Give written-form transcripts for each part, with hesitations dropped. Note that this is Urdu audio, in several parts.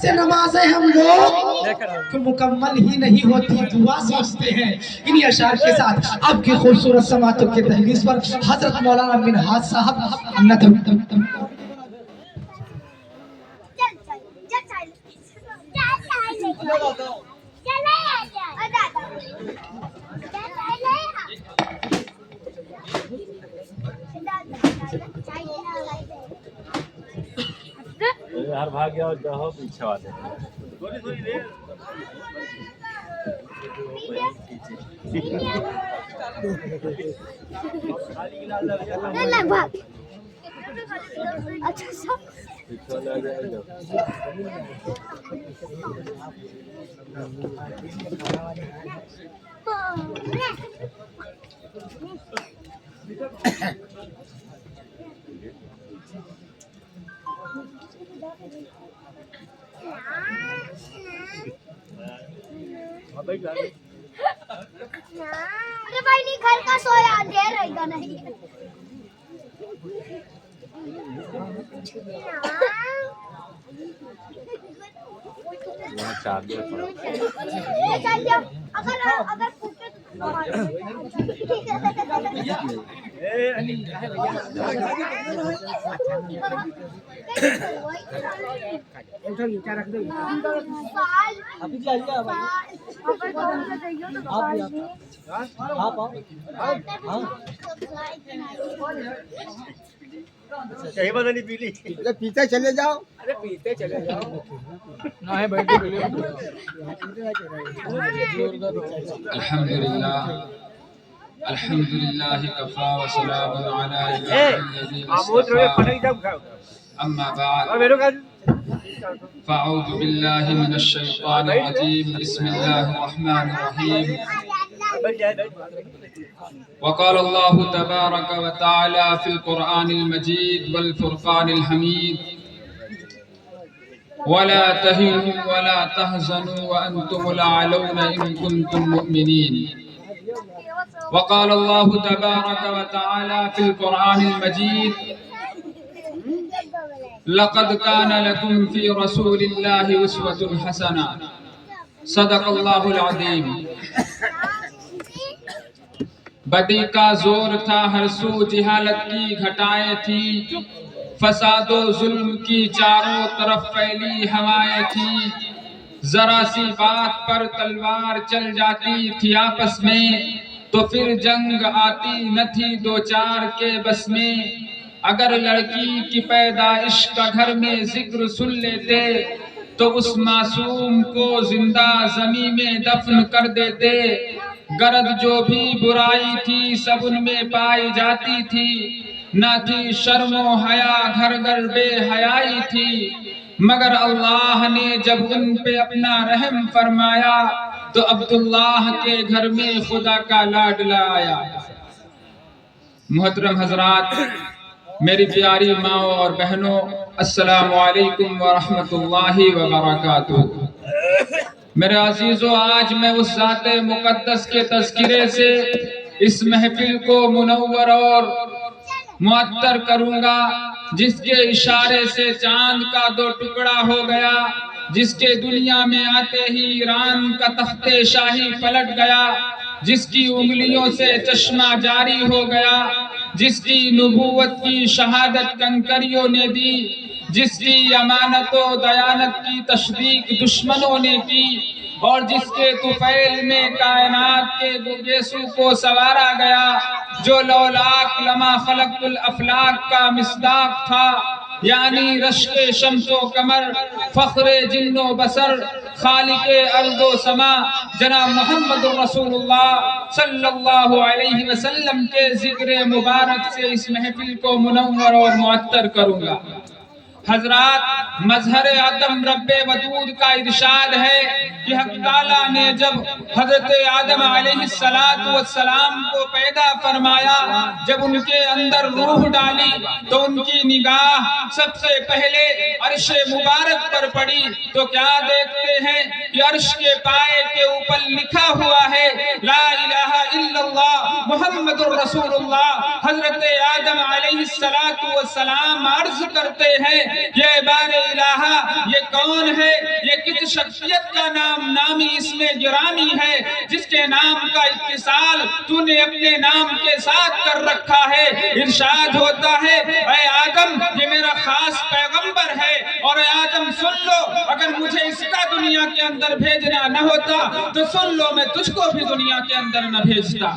اگرچہ نمازیں ہم لوگ کو مکمل ہی نہیں ہوتی، دعا سوچتے ہیں۔ انہی اشعار کے ساتھ آپ کی خوبصورت سماعتوں کے دہلیز پر حضرت مولانا منہاج صاحب ندم ہر بھاگ گیا اور جو پیچھے والے ارے بھائی نہیں گھر کا سویا دیر رہے گا نہیں اگر پوچھے کہیں بدلی پیلی پیتے چلے جاؤ الحمد لله كفى وسلام على عباده الذين اصطفى أما بعد فأعوذ بالله من الشيطان الرجيم بسم الله الرحمن الرحيم وقال الله تبارك وتعالى في القرآن المجيد والفرقان الحميد ولا تهنوا ولا تحزنوا وأنتم الأعلون إن كنتم مؤمنين وقال الله تبارك وتعالى في القرآن المجيد لقد كان لكم في رسول الله أسوة حسنة صدق الله العظيم بدی کا زور تھا ہر سو جہالت کی گھٹائیں تھی فساد و ظلم کی چاروں طرف پھیلی ہوائیں تھی ذرا سی بات پر تلوار چل جاتی تھی آپس میں تو پھر جنگ آتی نہ تھی دو چار کے بس میں اگر لڑکی کی پیدائش کا گھر میں ذکر سن لیتے تو اس معصوم کو زندہ زمین میں دفن کر دیتے غرض جو بھی برائی تھی سب ان میں پائی جاتی تھی نہ تھی شرم و حیا گھر گھر بے حیائی تھی مگر اللہ نے جب ان پہ اپنا رحم فرمایا تو عبداللہ کے گھر میں خدا کا لاڈلا آیا۔ محترم حضرات، میری پیاری ماں اور بہنوں، السلام علیکم ورحمۃ اللہ وبرکاتہ۔ میرے عزیزو، آج میں اس ذات مقدس کے تذکرے سے اس محفل کو منور اور معطر کروں گا جس کے اشارے سے چاند کا دو ٹکڑا ہو گیا، جس کے دنیا میں آتے ہی ایران کا تخت شاہی پلٹ گیا، جس کی انگلیوں سے چشمہ جاری ہو گیا، جس کی نبوت کی شہادت کنکریوں نے دی، جس کی امانت و دیانت کی تصدیق دشمنوں نے کی، اور جس کے طفیل میں کائنات کے گیسو کو سوارا گیا، جو لولاک لما خلقت الافلاک کا مصداق تھا، یعنی رشک شمس و قمر، فخر جن و بشر، خالق ارض و سما، جناب محمد رسول اللہ صلی اللہ علیہ وسلم کے ذکر مبارک سے اس محفل کو منور اور معطر کروں گا۔ حضرات، مظہر عدم رب ودود کا ارشاد ہے کہ حق تعالیٰ نے جب حضرت آدم علیہ السلام کو پیدا فرمایا، جب ان کے اندر روح ڈالی تو ان کی نگاہ سب سے پہلے عرش مبارک پر پڑی تو کیا دیکھتے ہیں کہ عرش کے پائے کے اوپر لکھا ہوا ہے لا الہ الا اللہ محمد الرسول اللہ۔ حضرت آدم علیہ السلام عرض کرتے ہیں کہ بار الہ یہ کون ہے، یہ کس شخصیت کا نامی اس میں گرامی ہے جس کے نام کا اتصال تو نے اپنے نام کے ساتھ کر رکھا ہے۔ ارشاد ہوتا ہے اے آدم یہ میرا خاص پیغمبر ہے، اور اے آدم سن لو اگر مجھے اس کا دنیا کے اندر بھیجنا نہ ہوتا تو سن لو میں تجھ کو بھی دنیا کے اندر نہ بھیجتا۔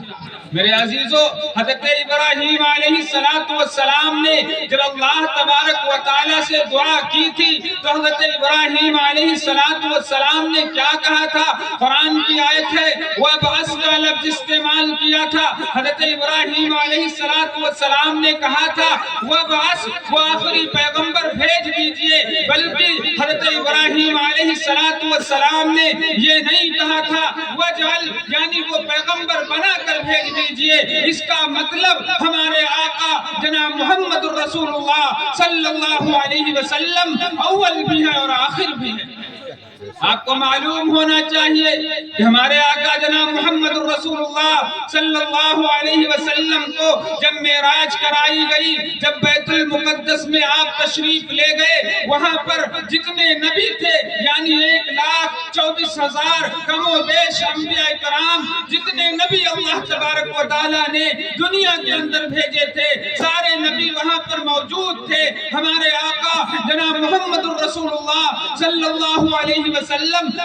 میرے عزیزو، حضرت ابراہیم علیہ السلام نے جب اللہ تبارک و تعالیٰ سے دعا کی تھی تو حضرت ابراہیم علیہ السلام نے کیا کہا تھا؟ قرآن کی آیت ہے وَبَعَثْ کا لفظ استعمال کیا تھا۔ حضرت ابراہیم علیہ السلام نے کہا تھا وَبَعَثْ، وہ آخری پیغمبر بھیج دیجئے، بلکہ حضرت ابراہیم علیہ السلام نے یہ نہیں کہا تھا وَجْعَلْ، یعنی وہ پیغمبر بنا کر بھیج دیجئے۔ اس کا مطلب ہمارے آقا جناب محمد الرسول اللہ صلی اللہ علیہ وسلم اول بھی ہے اور آخر بھی ہے۔ آپ کو معلوم ہونا چاہیے کہ ہمارے آقا جناب محمد الرسول اللہ صلی اللہ علیہ وسلم کو جب معراج کرائی گئی، جب بیت المقدس میں آپ تشریف لے گئے، وہاں پر جتنے نبی تھے یعنی 1,24,000 کم و بیش انبیاء کرام، جتنے نبی اللہ تبارک و تعالیٰ نے دنیا کے اندر بھیجے تھے سارے نبی وہاں پر موجود تھے۔ ہمارے آقا جناب محمد الرسول اللہ صلی اللہ علیہ وسلم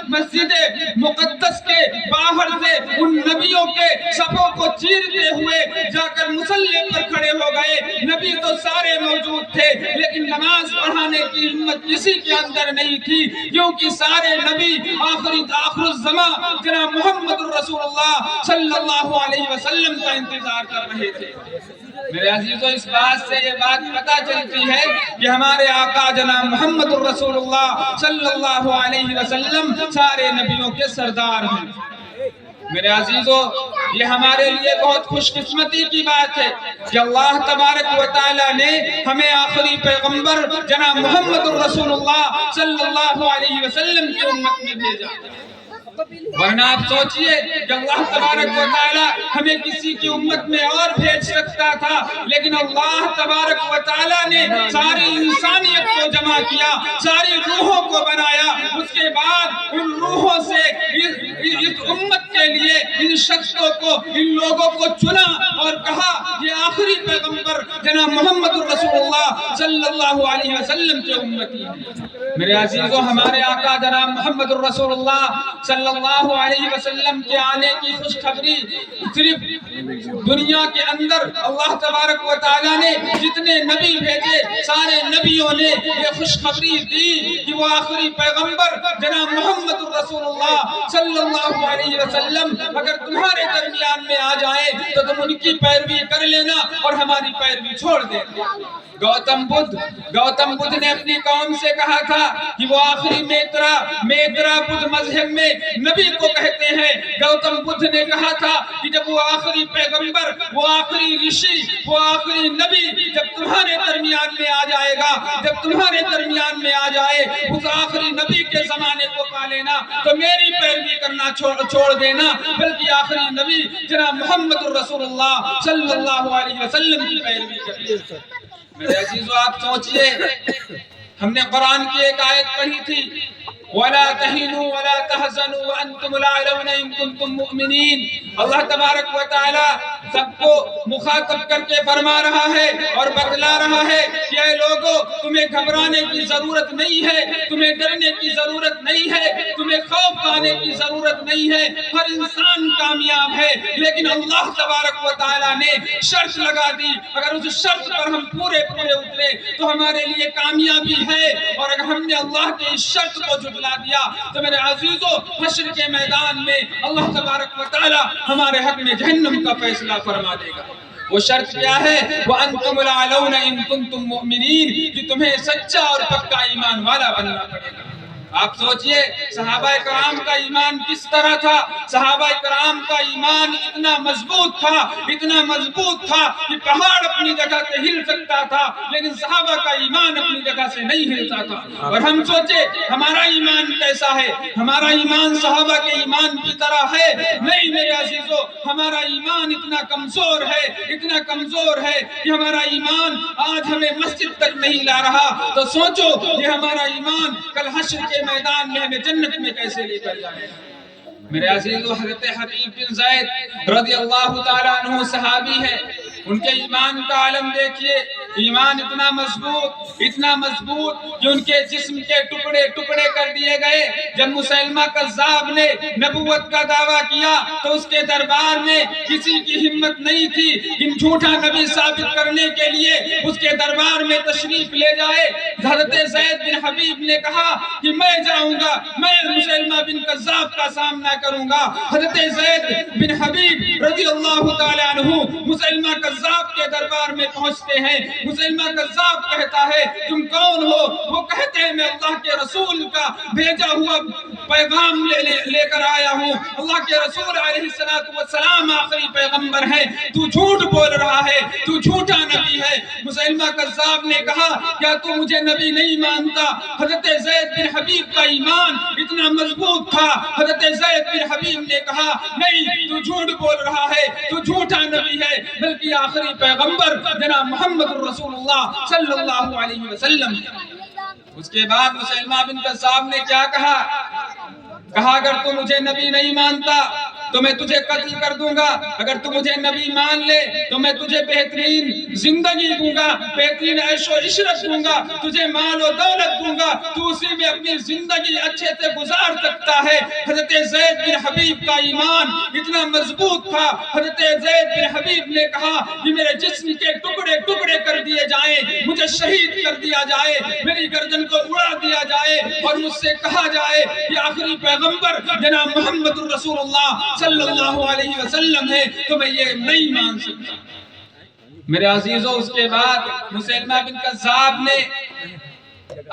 مسجد مقدس کے باہر سے ان نبیوں کے صفوں کو چیرتے ہوئے جا کر مصلی پر کھڑے ہو گئے۔ نبی تو سارے موجود تھے لیکن نماز پڑھانے کی ہمت کسی کے اندر نہیں تھی، کیونکہ سارے نبی آخر الزمان جناب محمد الرسول اللہ صلی اللہ علیہ وسلم کا انتظار کر رہے تھے۔ میرے عزیزو، اس بات سے یہ بات پتہ چلتی ہے کہ ہمارے آقا جناب محمد الرسول اللہ صلی اللہ علیہ وسلم سارے نبیوں کے سردار ہیں۔ میرے عزیزو، یہ ہمارے لیے بہت خوش قسمتی کی بات ہے کہ اللہ تبارک و تعالیٰ نے ہمیں آخری پیغمبر جناب محمد الرسول اللہ صلی اللہ علیہ وسلم کی امت میں بھیجا۔ ورنہ آپ سوچئے کہ اللہ تبارک و تعالیٰ ہمیں کسی کی امت میں اور بھیج سکتا تھا، لیکن اللہ تبارک و تعالیٰ نے ساری انسانیت کو جمع کیا، ساری روحوں کو بنایا، اس کے بعد ان روحوں سے اس امت کے لیے ان شخصوں کو، ان لوگوں کو چنا اور کہا یہ آخری پیغمبر جناب محمد الرسول اللہ صلی اللہ علیہ وسلم کے امتی ہیں۔ میرے عزیزو، ہمارے آقا جناب محمد الرسول اللہ صلی اللہ علیہ وسلم کے آنے کی خوشخبری صرف دنیا کے اندر اللہ تبارک و تعالیٰ نے جتنے نبی بھیجے سارے نبیوں نے یہ خوشخبری دی کہ وہ آخری پیغمبر جناب محمد الرسول اللہ صلی اللہ علیہ وسلم اگر تمہارے درمیان میں آ جائیں تو تم ان کی پیروی کر لینا اور ہماری پیروی چھوڑ دینا۔ گوتم بدھ نے اپنی قوم سے کہا تھا کہ وہ آخری میترا بدھ مذہب میں نبی کو کہتے ہیں۔ گوتم بدھ نے کہا تھا کہ جب وہ آخری پیغمبر، وہ آخری رشی، وہ آخری نبی جب تمہارے درمیان میں آ جائے گا، جب تمہارے درمیان میں آ جائے اس آخری نبی کے زمانے کو پا لینا تو میری پیروی کرنا چھوڑ دینا، بلکہ آخری نبی جناب محمد الرسول اللہ صلی اللہ علیہ وسلم کی پیروی کرنا۔ میرے عزیزو، آپ سوچئے ہم نے قرآن کی ایک آیت پڑھی تھی وَلَا تَهِنُوا وَلَا تَحْزَنُوا وَأَنْتُمُ الْأَعْلَوْنَ إِن كُنتُم مُؤْمِنِينَ۔ اللہ تبارک و تعالی سب کو مخاطب کر کے فرما رہا ہے اور بتلا رہا ہے کہ اے لوگو تمہیں گھبرانے کی ضرورت نہیں ہے، تمہیں ڈرنے کی ضرورت نہیں ہے، تمہیں خوف کھانے کی ضرورت نہیں ہے۔ ہر انسان کامیاب ہے لیکن اللہ تبارک و تعالی نے شرط لگا دی، اگر اس شرط پر ہم پورے اترے تو ہمارے لیے کامیابی ہے، اور اگر ہم نے اللہ کے اس شرط کو جھٹلا دیا تو میرے عزیزو حشر کے میدان میں اللہ تبارک و تعالی ہمارے حق میں جہنم کا فیصلہ فرما دے گا۔ وہ شرط کیا ہے؟ وَأَنْتُمُ الْأَعْلَوْنَ إِن كُنتُم مُؤْمِنِينَ، کہ تمہیں سچا اور پکا ایمان والا بننا پڑے گا۔ آپ سوچئے صحابہ کرام کا ایمان کس طرح تھا؟ صحابہ کرام کا ایمان اتنا مضبوط تھا کہ پہاڑ اپنی جگہ سے ہل سکتا تھا لیکن صحابہ کا ایمان اپنی جگہ سے نہیں ہلتا تھا۔ اور ہم سوچے ہمارا ایمان کیسا ہے؟ ہمارا ایمان صحابہ کے ایمان کی طرح ہے؟ نہیں میرے عزیزو، ہمارا ایمان اتنا کمزور ہے، اتنا کمزور ہے کہ ہمارا ایمان آج ہمیں مسجد تک نہیں لا رہا، تو سوچو یہ ہمارا ایمان کل حشر کے میدان میں ہمیں جنت میں کیسے لے کر جائے گا۔ میرے عزیزو، حضرت حبیب بن زید رضی اللہ تعالیٰ عنہ صحابی ہے، ان کے ایمان کا عالم دیکھیے، ایمان اتنا مضبوط کہ ان کے جسم کے ٹکڑے ٹکڑے کر دیے گئے۔ جب مسیلمہ کذاب نے نبوت کا دعویٰ کیا تو اس کے دربار میں کسی کی ہمت نہیں تھی کہ جھوٹا نبی ثابت کرنے کے لیے اس کے دربار میں تشریف لے جائے۔ حضرت زید بن حبیب نے کہا کہ میں جاؤں گا، میں مسیلمہ بن کذاب کا سامنا کروں گا۔ حضرت زید بن حبیب رضی اللہ تعالیٰ عنہ مسیلمہ کذاب کے دربار میں پہنچتے ہیں۔ مسیلمہ کذاب کہتا ہے تم کون ہو؟ وہ کہتے ہیں میں اللہ کے رسول کا بھیجا ہوا پیغام لے کر آیا ہوں، اللہ کے رسول علیہ السلام آخری پیغمبر ہے، تو جھوٹ بول رہا ہے، تو جھوٹا نبی ہے۔ مسیلمہ کذاب نے کہا کیا تو مجھے نبی نہیں مانتا؟ حضرت زید بن حبیب کا ایمان اتنا مضبوط تھا، حضرت زید بن حبیب نے کہا نہیں تو جھوٹ بول رہا ہے، تو جھوٹا نبی ہے، بلکہ آخری پیغمبر جناب محمد رسول اللہ صلی اللہ علیہ وسلم ہے۔ اس کے بعد مسیلمہ بن کذاب نے کیا کہا اگر تو مجھے نبی نہیں مانتا تو میں تجھے قتل کر دوں گا، اگر تو مجھے نبی مان لے تو میں تجھے بہترین زندگی دوں گا، بہترین عیش و عشرت دوں گا، تجھے مال و دولت دوں گا، تو اسی میں اپنی زندگی اچھے سے گزار سکتا ہے۔ حضرت زید بن حبیب کا ایمان اتنا مضبوط تھا، حضرت زید بن حبیب نے کہا کہ میرے جسم کے ٹکڑے ٹکڑے کر دیے جائیں، مجھے شہید کر دیا جائے، میری گردن کو اڑا دیا جائے اور مجھ سے کہا جائے کہ آخری پیغمبر جناب محمد رسول اللہ صلی اللہ علیہ وسلم ہے، تو میں یہ نہیں مان سکتا۔ میرے عزیزو، اس کے بعد مسیلمہ بن کذاب نے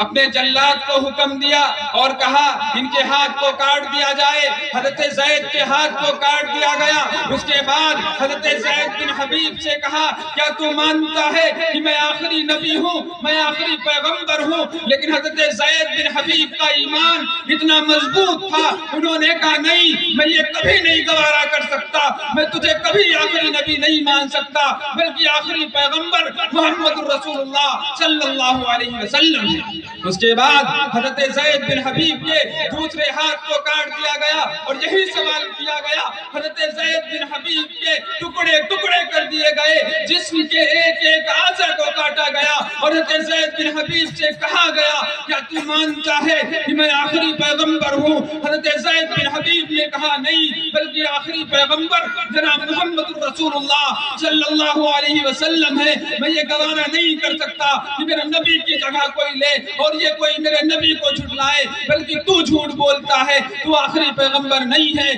اپنے جلاد کو حکم دیا اور کہا ان کے ہاتھ کو کاٹ دیا جائے۔ حضرت زید کے ہاتھ کو کاٹ دیا گیا۔ اس کے بعد حضرت زید بن حبیب سے کہا کیا تو مانتا ہے کہ میں آخری نبی ہوں، میں آخری پیغمبر ہوں؟ لیکن حضرت زید بن حبیب کا ایمان اتنا مضبوط تھا، انہوں نے کہا نہیں، میں یہ کبھی نہیں گوارا کر سکتا، میں تجھے کبھی آخری نبی نہیں مان سکتا، بلکہ آخری پیغمبر محمد رسول اللہ صلی اللہ علیہ وسلم ہے۔ اس کے بعد حضرت زید بن حبیب کے دوسرے ہاتھ کو کاٹ دیا گیا اور یہی سوال کیا گیا۔ حضرت زید بن حبیب کے ٹکڑے ٹکڑے کر دیے گئے، جسم کے ایک ایک اعضاء کو کاٹا گیا اور حضرت زید بن حبیب سے کہا گیا کیا تو مانتا ہے کہ میں آخری پیغمبر ہوں؟ حضرت زید بن حبیب نے کہا نہیں، بلکہ آخری پیغمبر جناب محمد رسول اللہ صلی اللہ علیہ وسلم ہے، میں یہ گوارا نہیں کر سکتا کہ میرے نبی کی جگہ کوئی لے اور یہ کوئی میرے نبی کو جھٹلائے، بلکہ تو جھوٹ بولتا ہے، تو آخری پیغمبر نہیں ہے،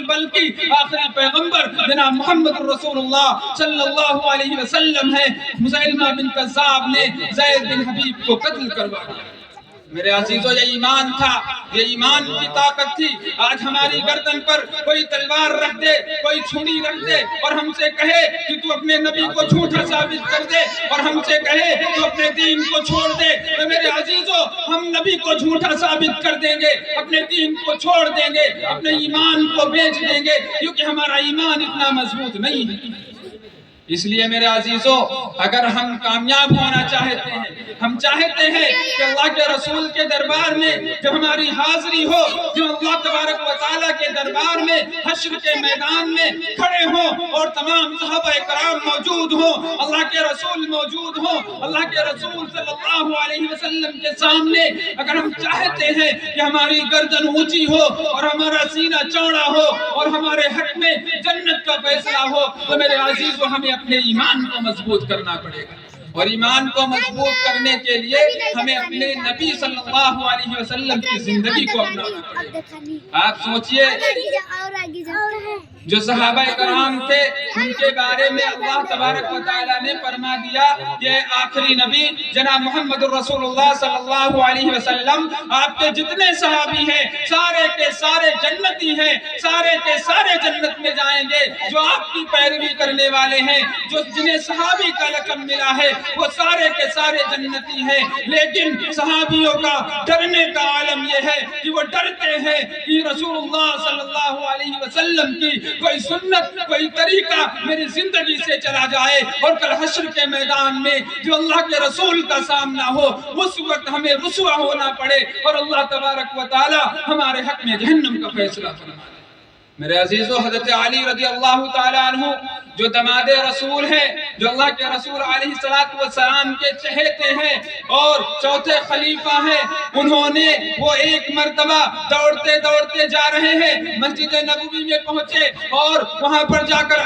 بلکہ آخری پیغمبر جناب محمد رسول اللہ صلی اللہ علیہ وسلم ہے۔ مسیلمہ بن کذاب نے زید بن حبیب کو قتل کروا دیا۔ میرے عزیزو، یہ ایمان تھا، یہ ایمان کی طاقت تھی۔ آج ہماری گردن پر کوئی تلوار رکھ دے، کوئی چھری رکھ دے اور ہم سے کہے کہ تو اپنے نبی کو جھوٹا ثابت کر دے اور ہم سے کہے تو اپنے دین کو چھوڑ دے، تو میرے عزیزو ہم نبی کو جھوٹا ثابت کر دیں گے، اپنے دین کو چھوڑ دیں گے، اپنے ایمان کو بیچ دیں گے، کیونکہ ہمارا ایمان اتنا مضبوط نہیں ہے۔ اس لیے میرے عزیزو، اگر ہم کامیاب ہونا چاہتے ہیں، ہم چاہتے ہیں کہ اللہ کے رسول کے دربار میں جب ہماری حاضری ہو، جو اللہ تبارک و تعالیٰ کے دربار میں حشر کے میدان میں کھڑے ہوں اور تمام صحابہ کرام موجود ہوں، اللہ کے رسول موجود ہوں، اللہ کے رسول صلی اللہ علیہ وسلم کے سامنے اگر ہم چاہتے ہیں کہ ہماری گردن اونچی ہو اور ہمارا سینہ چوڑا ہو اور ہمارے حق میں جنت کا فیصلہ ہو، تو میرے عزیزو ہمیں اپنے ایمان کو مضبوط کرنا پڑے گا، اور ایمان کو مضبوط کرنے کے لیے ہمیں اپنے نبی صلی اللہ علیہ وسلم کی زندگی کو اپنانا پڑے گا۔ آپ سوچئے جو صحابہ کرام تھے ان کے بارے میں اللہ تبارک و تعالیٰ نے فرما دیا کہ آخری نبی جناب محمد رسول اللہ صلی اللہ علیہ وسلم آپ کے جتنے صحابی ہیں سارے کے سارے جنتی ہیں، سارے کے سارے جنت میں جائیں گے۔ جو آپ کی پیروی کرنے والے ہیں، جو جنہیں صحابی کا لقب ملا ہے، وہ سارے کے سارے جنتی ہیں۔ لیکن صحابیوں کا ڈرنے کا عالم یہ ہے کہ وہ ڈرتے ہیں کہ رسول اللہ صلی اللہ علیہ وسلم کی کوئی سنت، کوئی طریقہ میری زندگی سے چلا جائے اور کل حشر کے میدان میں جو اللہ کے رسول کا سامنا ہو اس وقت ہمیں رسوا ہونا پڑے اور اللہ تبارک و تعالی ہمارے حق میں جہنم کا فیصلہ فرمائے۔ میرے عزیزو، حضرت علی رضی اللہ تعالیٰ عنہ جو دماد رسول ہیں، جو اللہ کے رسول علیہ السلام کے چہیتے ہیں اور چوتھے خلیفہ ہیں، انہوں نے وہ ایک مرتبہ دوڑتے دوڑتے جا رہے ہیں، مسجد نبوی میں پہنچے اور وہاں پر جا کر